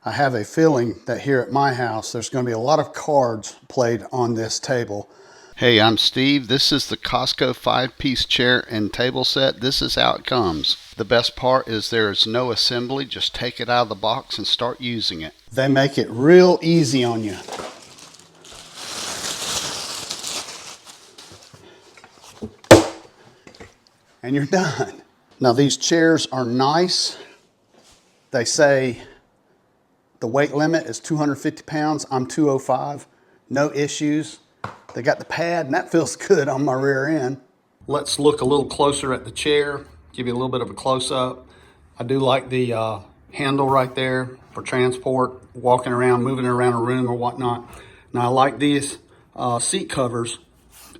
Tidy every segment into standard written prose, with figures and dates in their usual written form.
I have a feeling that here at my house there's going to be a lot of cards played on this table. Hey, I'm Steve. This is the COSCO 5-piece chair and table set. This is how it comes. The best part is there is no assembly. Just take it out of the box and start using it. They make it real easy on you. And you're done. Now these chairs are nice. They say the weight limit is 250 pounds. I'm 205. No issues. They got the pad and that feels good on my rear end. Let's look a little closer at the chair. Give you a little bit of a close-up. I do like the handle right there for transport, walking around, moving around a room or whatnot. Now I like these seat covers,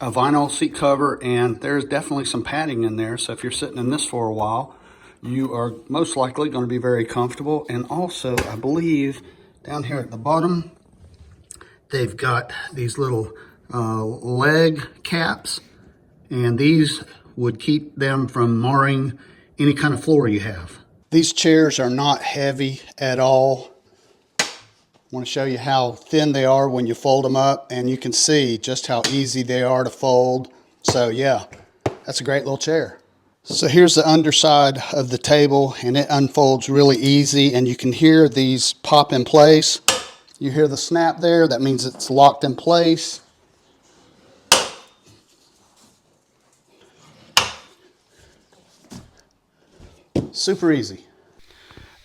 a vinyl seat cover, and there's definitely some padding in there. So if you're sitting in this for a while, you are most likely going to be very comfortable. And also, I believe down here at the bottom, they've got these little leg caps, and these would keep them from marring any kind of floor you have. These chairs are not heavy at all. I want to show you how thin they are when you fold them up, and you can see just how easy they are to fold. So yeah, that's a great little chair. So here's the underside of the table, and it unfolds really easy, and you can hear these pop in place. You hear the snap there, that means it's locked in place. Super easy.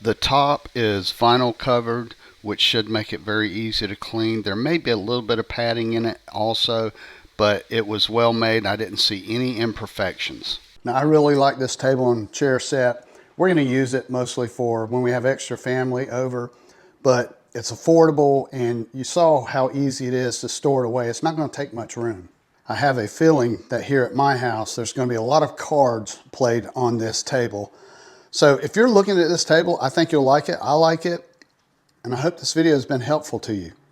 The top is vinyl covered, which should make it very easy to clean. There may be a little bit of padding in it also, but it was well made. I didn't see any imperfections. Now I really like this table and chair set. We're going to use it mostly for when we have extra family over, but it's affordable, and you saw how easy it is to store it away. It's not going to take much room. I have a feeling that here at my house there's going to be a lot of cards played on this table. So if you're looking at this table, I think you'll like it. I like it, and I hope this video has been helpful to you.